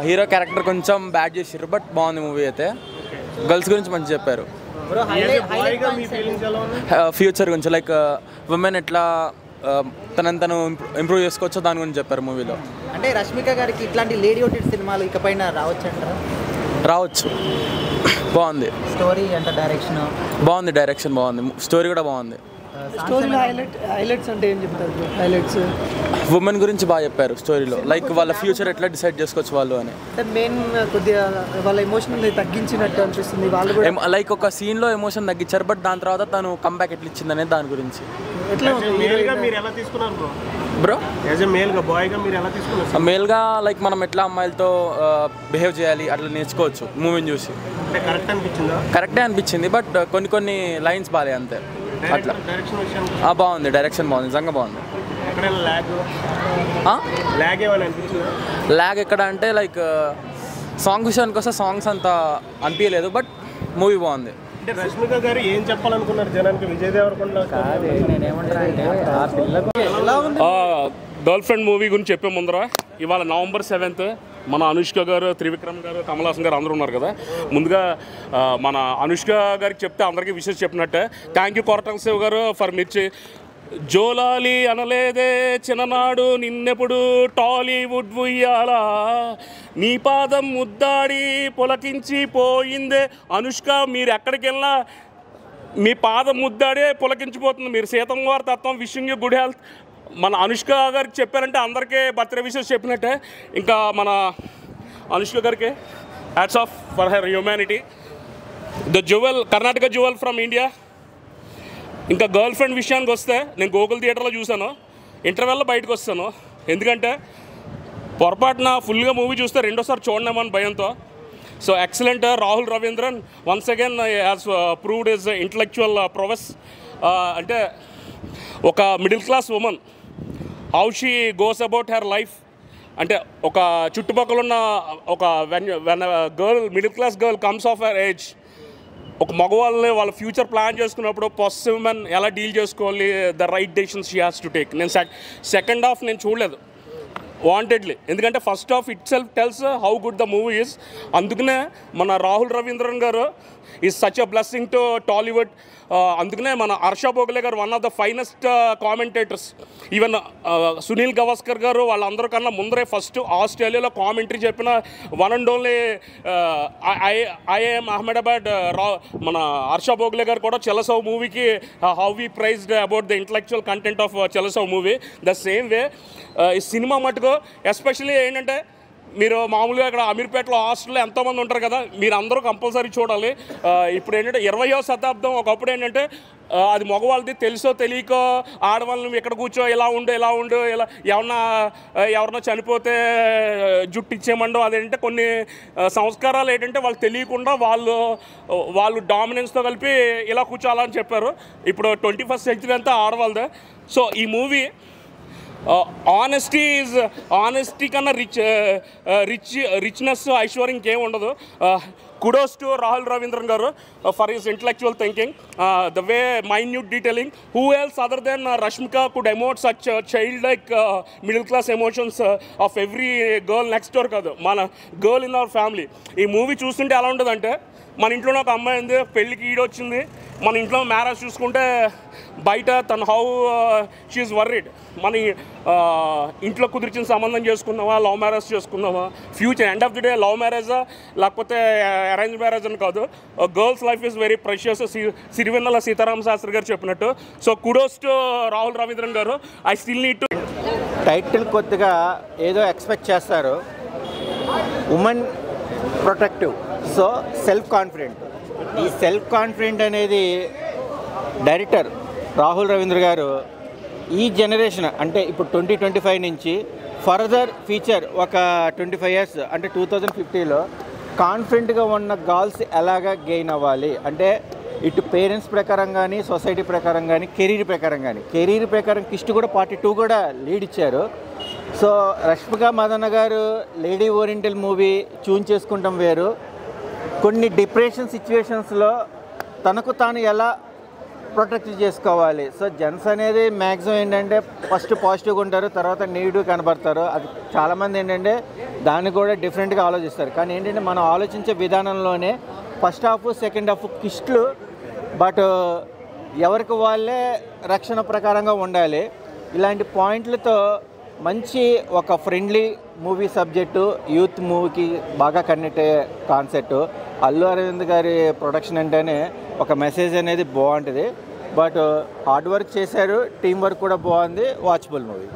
Hero character కొంచెం bad చేసారు, but బాగుంది మూవీ అయితే. గర్ల్స్ గురించి మంచి చెప్పారు, ఫ్యూచర్ గురించి, లైక్ ఉమెన్ ఎట్లా తను ఇంప్రూవ్ చేసుకోవచ్చో దాని గురించి చెప్పారు మూవీలో. అంటే రష్మిక గారికి ఇట్లాంటి లేడీ ఓటెడ్ సినిమాలు ఇకపైన రావచ్చు అంటారా? రావచ్చు. బాగుంది స్టోరీ అంటే డైరెక్షన్ బాగుంది, డైరెక్షన్ బాగుంది, స్టోరీ కూడా బాగుంది. స్టోరీలో హైలైట్స్ అంటే ఏం చెప్తారు? హైలైట్స్ ఉమెన్ గురించి బాగా చెప్పారు స్టోరీలో, లైక్ వాళ్ళ ఫ్యూచర్ ఎట్లా డిసైడ్ చేసుకోవచ్చు వాళ్ళు అని. అంటే మెయిన్ కొద్దిగా వాళ్ళ ఎమోషన్ తగ్గించినట్టు అనిపిస్తుంది. వాళ్ళు కూడా లైక్ ఒక సీన్లో ఎమోషన్ తగ్గించారు, బట్ దాని తర్వాత తను కంబ్యాక్ ఎట్లా ఇచ్చింది అనేది దాని గురించి. ఎట్లా బ్రో మేల్గా మేల్గా లైక్ మనం ఎట్లా అమ్మాయిలతో బిహేవ్ చేయాలి అట్లా నేర్చుకోవచ్చు మూవీని చూసి. కరెక్టే అనిపించింది, బట్ కొన్ని లైన్స్ బాగాలే అంతే. అట్లా బాగుంది, డైరెక్షన్ బాగుంది, నిజంగా బాగుంది. ల్యాగ్ ఎక్కడ అంటే లైక్ సాంగ్ విషయానికి వస్తే సాంగ్స్ అంత అనిపించలేదు, బట్ మూవీ బాగుంది. రష్మిక గారు ఏం చెప్పాలనుకున్నారు జనానికి? Vijay Deverakonda girlfriend movie గురించి చెప్పే ముందర ఇవాళ November 7th మన అనుష్క గారు, త్రివిక్రమ్ గారు, కమల్ హాసన్ గారు అందరూ ఉన్నారు కదా. ముందుగా మన అనుష్క గారికి చెప్తే అందరికీ విషయం చెప్పినట్టే. థ్యాంక్ యూ కొరటాల శివ గారు ఫర్ మిర్చి. జోలాలి అనలేదే చిన్ననాడు నిన్నెప్పుడు టాలీవుడ్ ఉయ్యాలా, నీ పాదం ముద్దాడి పులకించి పోయిందే అనుష్క. మీరు ఎక్కడికి వెళ్ళినా మీ పాదం ముద్దాడే పులకించిపోతుంది. మీరు సీతం వారి తత్వం, విషింగ్ యూ గుడ్ హెల్త్. మన అనుష్క గారికి చెప్పారంటే అందరికీ బర్త్డే విషెస్ చెప్పినట్టే. ఇంకా మన అనుష్క గారికి hats off for her humanity. The jewel, Karnataka jewel from India. ఇంకా గర్ల్ ఫ్రెండ్ విషయానికి వస్తే నేను గోకుల్ థియేటర్లో చూశాను, ఇంటర్వెల్లో బయటకు వస్తాను. ఎందుకంటే పొరపాటున ఫుల్గా మూవీ చూస్తే రెండోసారి చూడనేమని భయంతో. So excellent. Rahul Ravindran once again has proved his intellectual prowess. అంటే ఒక middle class women how she goes about her life. అంటే ఒక చుట్టుపక్కల ఉన్న ఒక when girl, middle class girl comes of her age, ఒక మగవాళ్ళని వాళ్ళ ఫ్యూచర్ ప్లాన్ చేసుకున్నప్పుడు పొసెసివ్ మెన్ ఎలా డీల్ చేసుకోవాలి, the right decisions she has to take. నేను సెకండ్ హాఫ్ నేను చూడలేదు వాంటెడ్లీ, ఎందుకంటే first half itself tells how good the movie is. అందుకనే మన Rahul Ravindran garu is such a blessing to Tollywood. అందుకనే మన Harsha Bhogle garu one of the finest commentators. Even Sunil Gavaskar garu వాళ్ళందరూ కన్నా ముందరే ఫస్ట్ ఆస్ట్రేలియాలో కామెంటరీ చెప్పిన one and only IIM Ahmedabad మన హర్ష భోగలే గారు కూడా చెలసవ్ మూవీకి how we praised about the intellectual content of Chi La Sow movie. The same way ఈ సినిమా మటుకు ఎస్పెషల్లీ ఏంటంటే, మీరు మామూలుగా ఇక్కడ అమీర్పేటలో హాస్టల్లో ఎంతోమంది ఉంటారు కదా, మీరు అందరూ కంపల్సరీ చూడాలి. ఇప్పుడు ఏంటంటే 20వ శతాబ్దం. ఒకప్పుడు ఏంటంటే అది మగవాళ్ళది, తెలుసో తెలియకో ఆడవాళ్ళని ఎక్కడ కూర్చో ఇలా ఉండు ఇలా ఎవరన్నా చనిపోతే జుట్టు ఇచ్చేయమండో. అదేంటే కొన్ని సంస్కారాలు ఏంటంటే వాళ్ళు తెలియకుండా వాళ్ళు డామినెన్స్తో కలిపి ఇలా కూర్చోాలని చెప్పారు. ఇప్పుడు 21st century అంతా ఆడవాళ్ళదే. సో ఈ మూవీ ఆనెస్టీ కన్నా రిచ్నెస్, ఐశ్వర్యం ఇంకేం ఉండదు. కుడోస్ టు రాహుల్ రవీంద్రన్ గారు for his intellectual thinking, the way minute detailing. Who else other than Rashmika could emote such child like middle class emotions of every girl next door కాదు, మన girl in our family. ఈ movie చూస్తుంటే ఎలా ఉంటుందంటే, మన ఇంట్లోనే ఒక అమ్మాయి ఉంది, పెళ్ళికి ఈడొచ్చింది, మన ఇంట్లో మ్యారేజ్ చూసుకుంటే బయట తను హౌ షీఈస్ వర్రీడ్. మన ఇంట్లో కుదిర్చిన సంబంధం చేసుకున్నావా, లవ్ మ్యారేజ్ చేసుకున్నావా, future end of the day love మ్యారేజా లేకపోతే అరేంజ్ మ్యారేజ్ అని కాదు. Girls life is very precious, Sirivennela Seetharama Sastry garu చెప్పినట్టు. So kudos to Rahul Ravindran garu. I still need to. Title కొద్దిగా ఏదో ఎక్స్పెక్ట్ చేస్తారు, women protective, so self confident. ఈ సెల్ఫ్ కాన్ఫిడెంట్ అనేది డైరెక్టర్ రాహుల్ రవీంద్ర గారు ఈ జనరేషన్ అంటే ఇప్పుడు 2025 నుంచి ఫర్దర్ ఫీచర్ ఒక 25 years అంటే 2050లో కాన్ఫిడెంట్గా ఉన్న గర్ల్స్ ఎలాగా గెయిన్ అవ్వాలి అంటే, ఇటు పేరెంట్స్ ప్రకారం కానీ, సొసైటీ ప్రకారం కానీ, కెరీర్ ప్రకారం కిస్ట్ కూడా 42 కూడా లీడ్ ఇచ్చారు. సో రష్మిక మదన్న గారు లేడీ ఓరియంటల్ మూవీ చూన్ చేసుకుంటాం వేరు, కొన్ని డిప్రెషన్ సిచ్యువేషన్స్లో తనకు తాను ఎలా ప్రొటెక్ట్ చేసుకోవాలి. సో జెంట్స్ అనేది మ్యాక్సిమం ఏంటంటే ఫస్ట్ పాజిటివ్గా ఉంటారు, తర్వాత నెగిటివ్ కనబడతారు. అది చాలామంది ఏంటంటే దాన్ని కూడా డిఫరెంట్గా ఆలోచిస్తారు. కానీ ఏంటంటే మనం ఆలోచించే విధానంలోనే ఫస్ట్ హాఫ్ సెకండ్ హాఫ్ కిస్ట్లు, బట్ ఎవరికి వాళ్ళే రక్షణ ప్రకారంగా ఉండాలి. ఇలాంటి పాయింట్లతో మంచి ఒక ఫ్రెండ్లీ మూవీ సబ్జెక్టు, యూత్ మూవీకి బాగా కనెక్ట్ అయ్యే కాన్సెప్ట్. అల్లు అరవింద్ గారి ప్రొడక్షన్ అంటేనే ఒక మెసేజ్ అనేది బాగుంటుంది. బట్ హార్డ్ వర్క్ చేశారు, టీం వర్క్ కూడా బాగుంది, వాచబుల్ మూవీ.